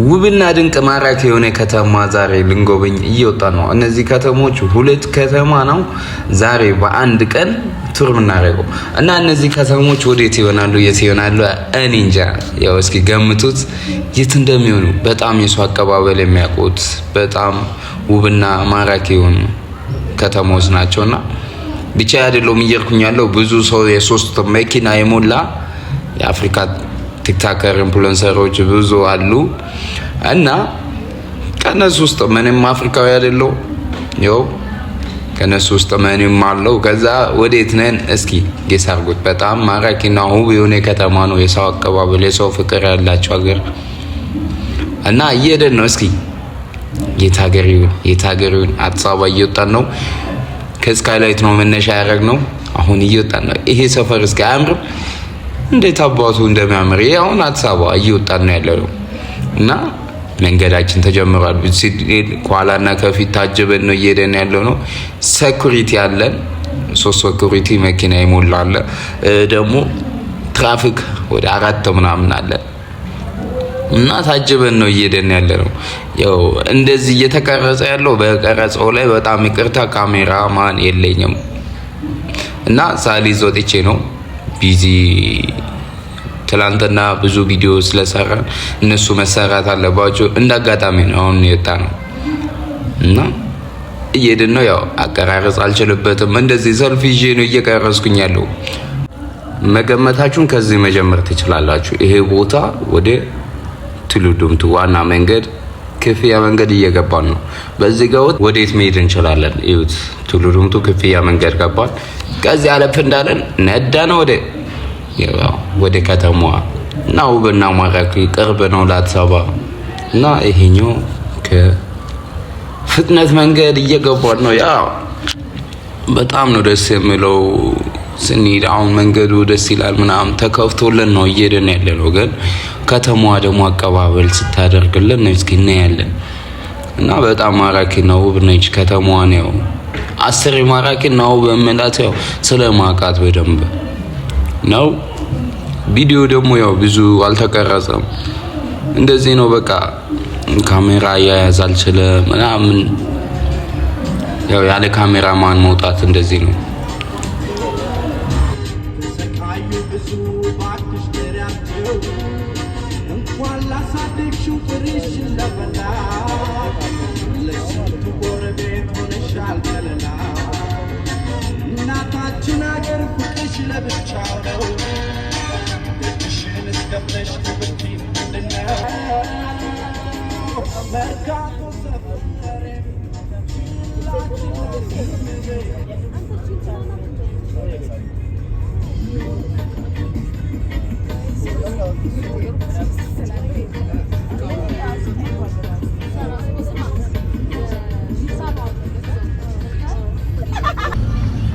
ውብና ድንቅ ማራኪ የሆነ ከተማ ዛሬ ልንጎበኝ እየወጣ ነው። እነዚህ ከተሞች ሁለት ከተማ ነው ዛሬ በአንድ ቀን ቱር የምናደርገው እና እነዚህ ከተሞች ወዴት ይሆናሉ የት ይሆናሉ እኔ እንጃ። ያው እስኪ ገምቱት የት እንደሚሆኑ። በጣም የሰው አቀባበል የሚያውቁት በጣም ውብና ማራኪ የሆኑ ከተሞች ናቸውና ብቻ አይደለም እየርኩኝ ያለው ብዙ ሰው የሶስት መኪና የሞላ የአፍሪካ ቲክቶከር ኢንፍሉዌንሰሮች ብዙ አሉ እና ከነሱ ውስጥ ምንም አፍሪካዊ አይደለው ያው ከነሱ ውስጥ ምንም አለው። ከዛ ወዴት ነን እስኪ ጌስ አድርጉት። በጣም ማራኪና ውብ የሆነ ከተማ ነው። የሰው አቀባበል የሰው ፍቅር ያላቸው ሀገር እና እየሄድን ነው። እስኪ የት ሀገር ይሁን አዲስ አበባ እየወጣን ነው። ከስካይላይት ነው መነሻ ያደረግነው። አሁን እየወጣን ነው። ይሄ ሰፈር እስኪ አያምርም? እንዴት አባቱ እንደሚያምር አሁን አዲስ አበባ እየወጣን ነው ያለው እና መንገዳችን ተጀምሯል። ኋላና ከፊት ታጅበን ነው እየሄድን ያለው ነው። ሴኩሪቲ አለን፣ 3 ሴኩሪቲ መኪና ይሞላል። ደግሞ ትራፊክ ወደ 4 ምናምን አለ እና ታጅበን ነው እየሄድን ያለው። ያው እንደዚህ እየተቀረጸ ያለው በቀረጸው ላይ በጣም ይቅርታ ካሜራማን የለኝም እና ሳሊዝ ወጥቼ ነው ቢዚ ትላንትና ብዙ ቪዲዮ ስለሰራ እነሱ መሰራት አለባቸው። እንዳጋጣሚ ነው አሁን የወጣ ነው እና እየሄድን ነው። ያው አቀራረጽ አልችልበትም። እንደዚህ ሰልፊ ይዤ ነው እየቀረጽኩኝ ያለው። መገመታችሁን ከዚህ መጀመር ትችላላችሁ። ይሄ ቦታ ወደ ቱሉ ዲምቱ ዋና መንገድ ክፍያ መንገድ እየገባን ነው። በዚህ ጋር ወዴት መሄድ እንችላለን? እዩት። ቱሉ ዲምቱ ክፍያ መንገድ ገባን። ከዚህ አለፍ እንዳለን ነዳን ወደ ከተማዋ እና ውብና ማራኪ ቅርብ ነው ለአዲስ አበባ እና ይሄኛው ከፍጥነት መንገድ እየገባን ነው። ያው በጣም ነው ደስ የሚለው ስንሄድ። አሁን መንገዱ ደስ ይላል ምናምን ተከፍቶልን ነው እየሄድን ያለነው። ግን ከተማዋ ደግሞ አቀባበል ስታደርግልን ነው እስኪ እናያለን እና በጣም ማራኪ ነው ውብ ነች ከተማዋ ነው። አስር ማራኪ ነው በመላት ያው ስለማቃት በደንብ ነው። ቪዲዮ ደግሞ ያው ብዙ አልተቀረጸም። እንደዚህ ነው በቃ ካሜራ ያያዝ አልችልም ምናምን። ያው ያለ ካሜራማን መውጣት እንደዚህ ነው።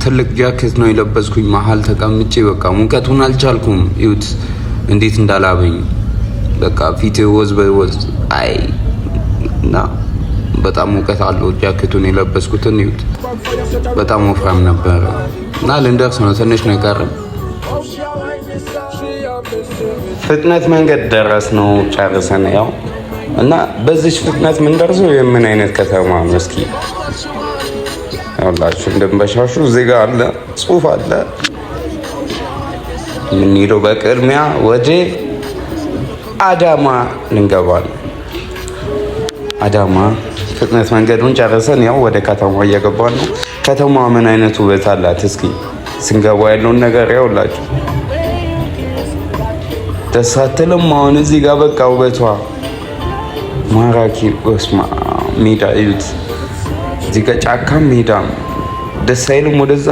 ትልቅ ጃኬት ነው የለበስኩኝ። መሀል ተቀምጬ በቃ ሙቀቱን አልቻልኩም። እዩት እንዴት እንዳላበኝ በቃ ፊቴ ወዝ በወዝ አይ እና በጣም ሙቀት አለው። ጃኬቱን የለበስኩትን እዩት በጣም ወፍራም ነበር እና ልንደርስ ነው ትንሽ ነው የቀረን። ፍጥነት መንገድ ደረስ ነው ጨርሰን ያው እና በዚህ ፍጥነት ምን ደርሰው የምን አይነት ከተማ ነው እስኪ ያላችሁ እንደምበሻሹ እዚህ ጋር አለ ጽሁፍ አለ። ምን ይለው በቅድሚያ ወደ አዳማ ልንገባለን። አዳማ ፍጥነት መንገዱን ጨርሰን ያው ወደ ከተማው እየገባን ነው። ከተማዋ ምን አይነት ውበት አላት እስኪ ስንገባ ያለውን ነገር ያውላችሁ። ደስ አትልም? አሁን እዚህ ጋር በቃ ውበቷ ማራኪ ወስማ ሜዳ እዩት። እዚህ ጋር ጫካ ሜዳ ደስ አይልም? ወደዛ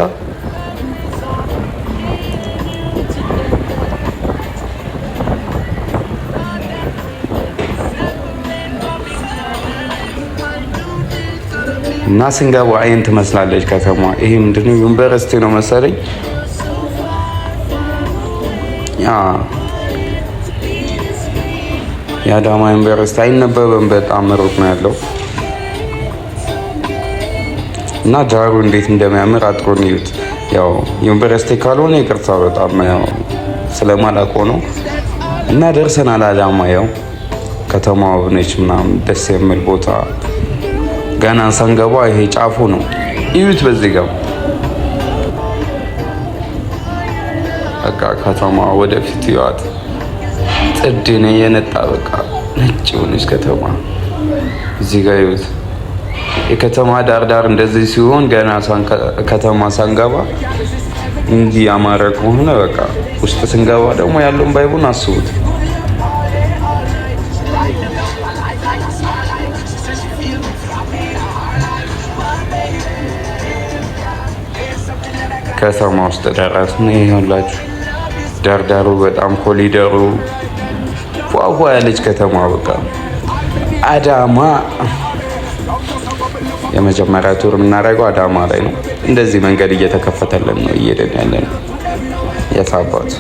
እና ስንገባ አይን ትመስላለች ከተማ። ይሄ ምንድነው? ዩኒቨርሲቲ ነው መሰለኝ። የአዳማ ዩኒቨርሲቲ አይነበብም፣ በጣም ሩቅ ነው ያለው እና ዳሩ እንዴት እንደሚያምር አጥሮን ይዩት። ያው ዩኒቨርሲቲ ካልሆነ ይቅርታ በጣም ያው ስለማላውቀው ነው እና ደርሰናል አዳማ። ያው ከተማው ነች ምናምን ደስ የሚል ቦታ። ገና ሳንገባ ይሄ ጫፉ ነው። እዩት በዚህ ጋር በቃ ከተማ ወደፊት ይዋት ጥድ ነው የነጣ በቃ ነጭ ሆነች ከተማ። እዚህ ጋር ይዩት የከተማ ዳር እንደዚህ ሲሆን ገና ከተማ ሳንገባ እንዲህ ያማረ ከሆነ በቃ ውስጥ ስንገባ ደግሞ ያለውን ባይቡን አስቡት። ከተማ ውስጥ ደረስን። ይኸውላችሁ ዳርዳሩ በጣም ኮሊደሩ ፏፏ ያለች ከተማ በቃ አዳማ። የመጀመሪያ ቱር የምናደርገው አዳማ ላይ ነው። እንደዚህ መንገድ እየተከፈተልን ነው እየሄድን ያለን የታባቱ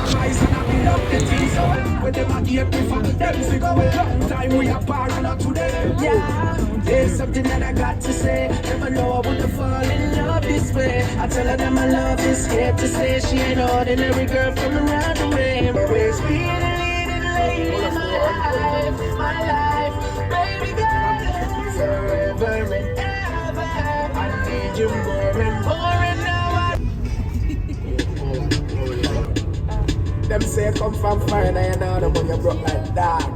There's something that I got to say. Never know I wanna fall in love this way. I tell her that my love is here to stay. She ain't ordinary girl from around the way. Always being a leading lady in my life, baby girl, forever and ever. I need you more and more and now. Them say come from far and I know them when you broke like that.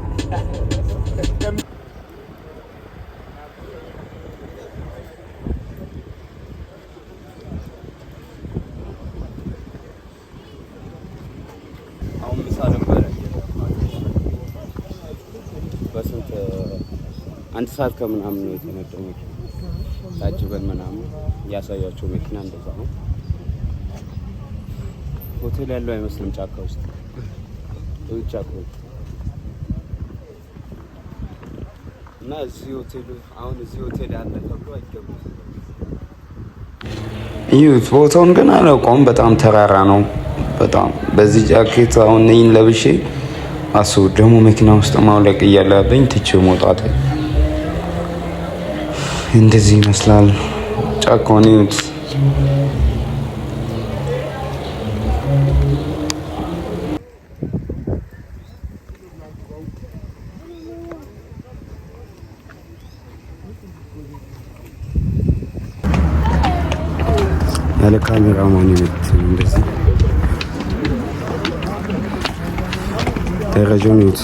አንድ ሰዓት ከምናምን ነው የተነዳው መኪና ታጅበን ምናምን ያሳያቸው መኪና እንደዛ ነው። ሆቴል ያለው አይመስልም ጫካ ውስጥ ጫካ እና እዚህ ሆቴል ያለ ተብሎ አይገቡም። ይሁት ቦታውን ግን አላውቀውም። በጣም ተራራ ነው በጣም። በዚህ ጃኬት አሁን ነኝ ለብሼ አስቡ ደግሞ መኪና ውስጥ ማውለቅ እያለብኝ ትቼው መውጣት እንደዚህ ይመስላል ጫካውን ይሁት። ያለ ካሜራማን ይመት እንደዚህ ደረጃውን ይሁት።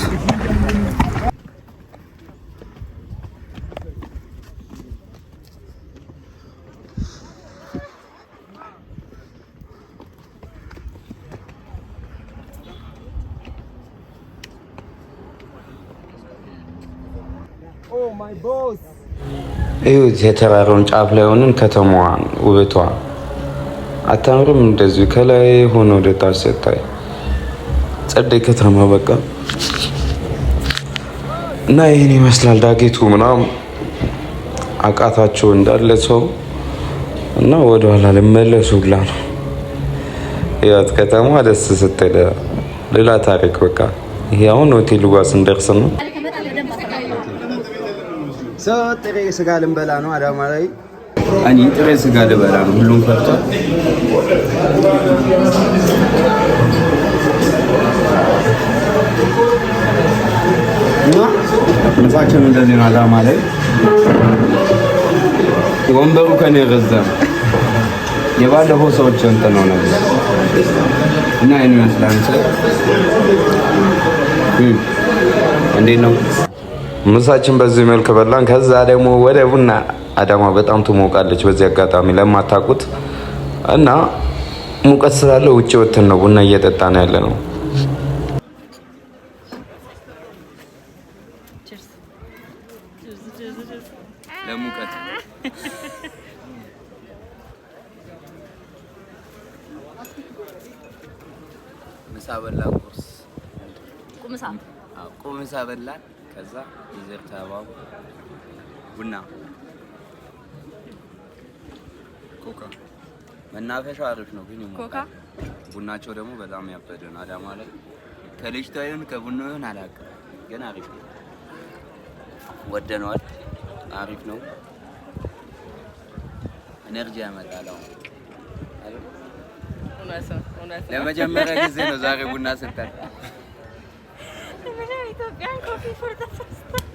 ይሁት የተራራውን ጫፍ ላይ ሆነን ከተማዋን ውበቷ አታምርም? እንደዚህ ከላይ ሆኖ ወደ ታች ስታይ ጸደይ ከተማ በቃ እና ይሄን ይመስላል ዳጌቱ ምናምን አቃታቸው እንዳለ ሰው እና ወደ ኋላ ልመለሱላ ነው። ያት ከተማ ደስ ስትል ሌላ ታሪክ በቃ። ይሄ አሁን ሆቴል ጋር ስንደርስ ነው ጥሬ ስጋ ልንበላ ነው አዳማ ላይ። እኔ ጥሬ ስጋ ልበላ ነው። ሁሉም ፈርቷል። እና ምሳችን እንደዚህ ነው አዳማ ላይ። ወንበሩ ከኔ ረዘም የባለፈው ሰዎች እንትን ነው ነገር እና እኔ መስላን እንዴት ነው ምሳችን በዚህ መልክ በላን። ከዛ ደግሞ ወደ ቡና። አዳማ በጣም ትሞቃለች በዚህ አጋጣሚ ለማታውቁት እና ሙቀት ስላለ ውጭ ወጥተን ነው ቡና እየጠጣን ያለ ነው። ለሙቀት ምሳ በላን። ቁምሳ በላን። ከዛ ዲዘርት አባው ቡና ኮካ መናፈሻው አሪፍ ነው ግን ኮካ ቡናቸው ደግሞ በጣም ያበደ ነው። አዳማ ላይ ከልጅታዩን ከቡናውን አላውቅም ግን አሪፍ ነው። ወደነዋል። አሪፍ ነው። ኤነርጂ ያመጣል። ለመጀመሪያ ጊዜ ነው ዛሬ ቡና ስንጠጣ። ኢትዮጵያን ኮፊ ፎር ዘ ፈርስት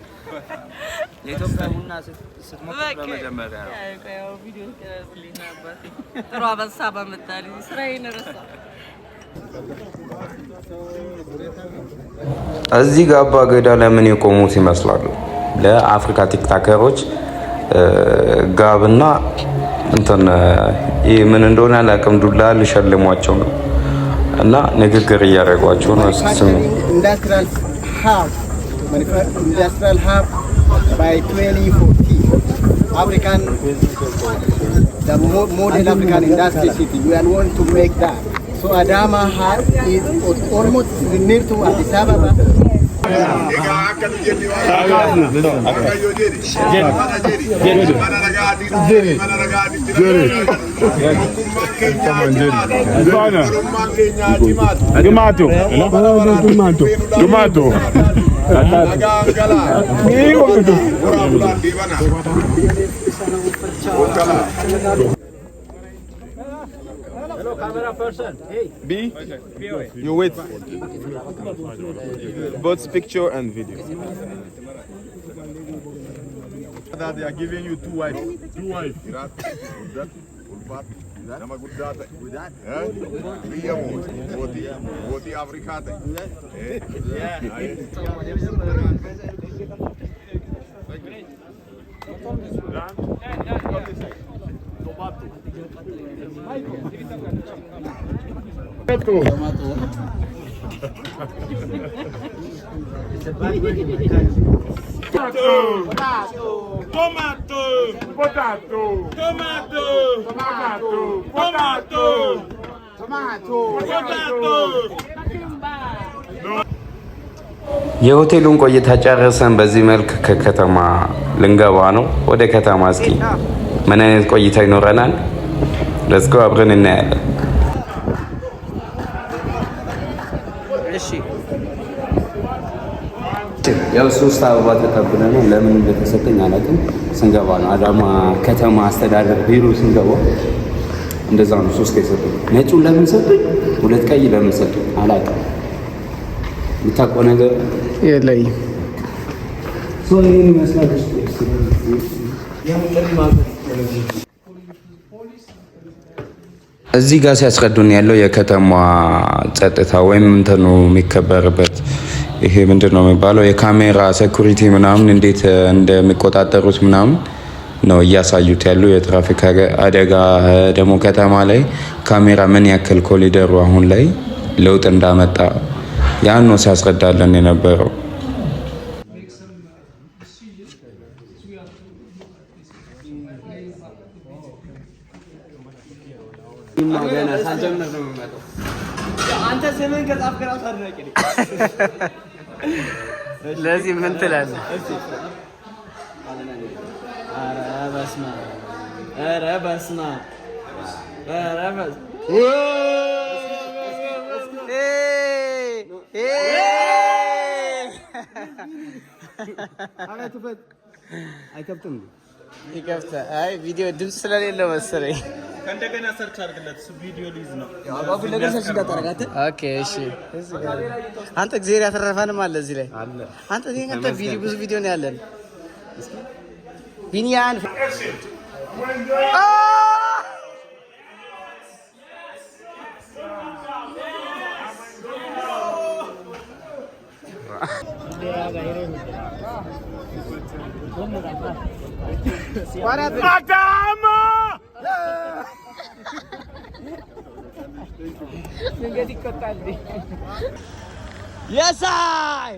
የኢትዮጵያ ቡና ስትሞክር በመጀመሪያ ያው ቪዲዮ ቀርጽልኝ ነበር። ጥሩ አበሳ በመጣሪ ስራዬን ረሳ። እዚህ ጋር አባ ገዳ ለምን የቆሙት ይመስላሉ? ለአፍሪካ ቲክታከሮች ጋብና እንትን ይህ ምን እንደሆነ አላውቅም፣ ዱላ ሊሸልሟቸው ነው እና ንግግር እያደረጓቸው ነው። ኢንዱስትሪያል ሀብ by 2040 African the model African industry city we are want to make that so Adama has is almost near to Addis Ababa Hello, camera person. Hey. B. You wait. Both picture and video. That they are giving you 2 wives. 2 wives. Nama guddaa biyya mootii Afrikaa ta'e. Tomato, potato, tomato, tomato, potato, tomato, potato. የሆቴሉን ቆይታ ጨርሰን በዚህ መልክ ከከተማ ልንገባ ነው። ወደ ከተማ እስኪ ምን አይነት ቆይታ ይኖረናል? ለስጎ አብረን እናያለን። እሺ ያው 3 አበባ ተቀብለን ነው። ለምን እንደተሰጠኝ አላውቅም። ስንገባ ነው አዳማ ከተማ አስተዳደር ቢሮ ስንገባ እንደዛ ነው 3 የሰጡኝ። ነጩን ለምን ሰጡኝ? 2 ቀይ ለምን ሰጡኝ አላውቅም። የምታውቀው ነገር የለኝም። ይህን ይመስላል። እዚህ ጋር ሲያስረዱን ያለው የከተማ ጸጥታ ወይም እንትኑ የሚከበርበት ይሄ ምንድን ነው የሚባለው የካሜራ ሴኩሪቲ ምናምን እንዴት እንደሚቆጣጠሩት ምናምን ነው እያሳዩት ያሉ። የትራፊክ አደጋ ደግሞ ከተማ ላይ ካሜራ ምን ያክል ኮሊደሩ አሁን ላይ ለውጥ እንዳመጣ ያን ነው ሲያስረዳለን የነበረው። አንተ ስምን ከጻፍክ እራሱ አድናቂ ነኝ። ለዚህ ምን ትላለህ? ኧረ በስመ አብ ኧረ በስመ አብ ኧረ በስመ አይከብትም። ይከፍታል። አይ ቪዲዮ ድምጽ ስለሌለው መሰለኝ። ከእንደገና ሰርች አድርግለት እሱ ቪዲዮ ሊይዝ ነው። አባቡ ነገር ሰርች እንዳታረጋት። ኦኬ እሺ። አንተ እግዚአብሔር ያተረፈንም አለ እዚህ ላይ አንተ ቪዲዮ ብዙ ቪዲዮ ነው ያለን። ቢኒያን የሳይ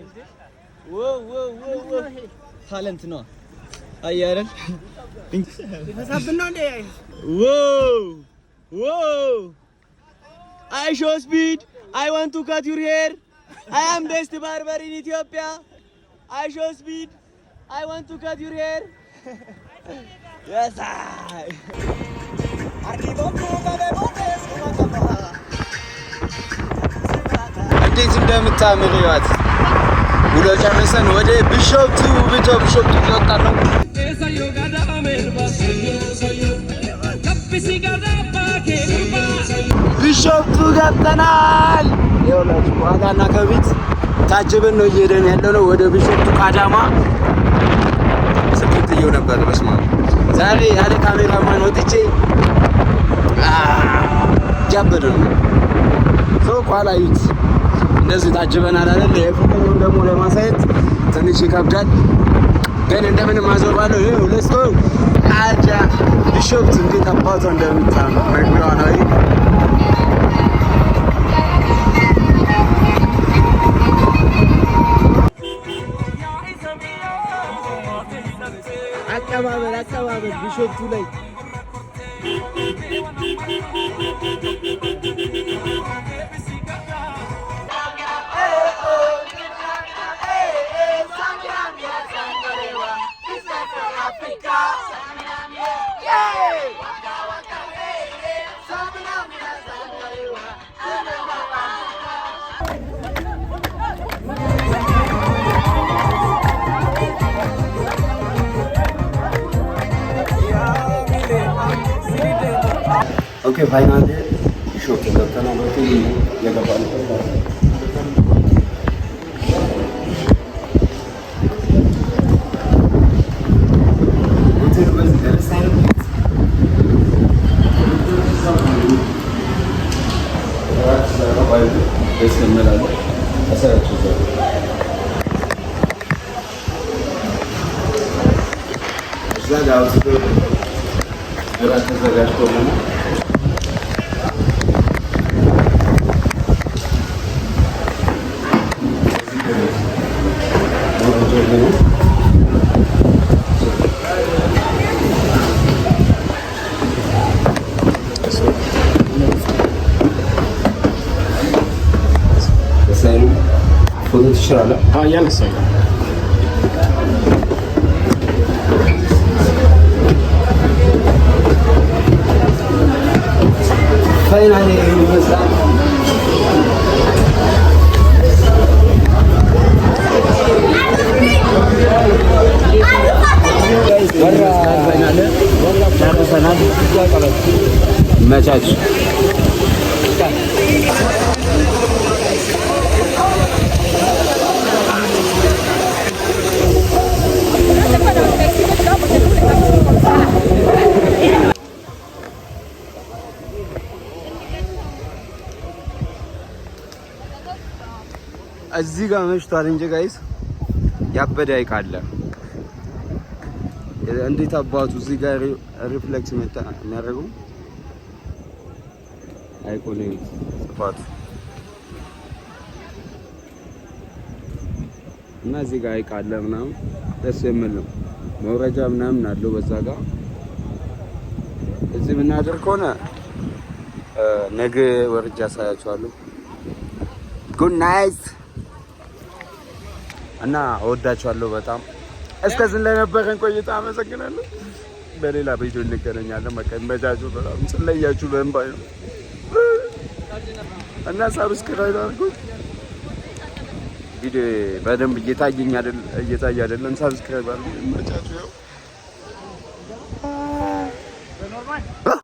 ታለንት ነው አያረን ተሳብና እንደ I show speed. I want to cut your hair. I am best barber in Ethiopia. I show speed. I want to cut your hair. Yes, I. እንዴት እንደምታምር ይዋት ውሎ ጨርሰን ወደ ቢሾፍቱ እየወጣ ነው። ቢሾፍቱ ገብተናል። ይኸውላችሁ ዋጋና ከቢት ታጅበን ነው እየሄደን ያለነው ወደ ቢሾፍቱ አዳማ። እያየሁ ነበር። በስመ አብ ዛሬ ያለ ካሜራማን ወጥቼ ጃበደ ነው ሰው ኋላ ይት እንደዚህ ታጅበናል አይደል? የፎቶውን ደግሞ ለማሳየት ትንሽ ይከብዳል፣ ግን እንደምንም አዞራለሁ። ይሄ ለስቶ አጃ ቢሾፕት እንዴት አባቷ እንደምታም መግቢያዋ ነው። አቀባበል ቢሾፕቱ ላይ ኦኬ ፋይናል ሾት ገብተናል። ሆቴል የገባን ሆቴል በዚህ ደረሳይ እዛ ጋር እራት ተዘጋጅቶ ነው። ፎቶ ትችላለህ? ያነሳኝ ፋይናሊ ይመስላል። መቻች እዚህ ጋር መሽቷል እንጂ ጋይስ ያበደ ሐይቅ አለ። እንዴት አባቱ እዚህ ጋር ሪፍሌክስ መጣ የሚያደርገው ሐይቁ ነው ስፋቱ እና እዚህ ጋር ሐይቅ አለ ምናምን ደስ የሚል ነው። መውረጃ ምናምን አለው በዛ ጋር። እዚህ የምናደርግ ከሆነ ነገ ወርጃ አሳያችኋለሁ። ጉድ ናይት እና እወዳችኋለሁ በጣም። እስከዚህ ለነበረን ቆይታ አመሰግናለሁ። በሌላ ቪዲዮ እንገናኛለን። በቃ መጃጁ በጣም ስለያችሁ በእንባይ ነው እና ሳብስክራይብ አድርጉ። ቪዲዮ በደንብ እየታየ አይደለም። ሳብስክራይብ አድርጉ። መጃጁ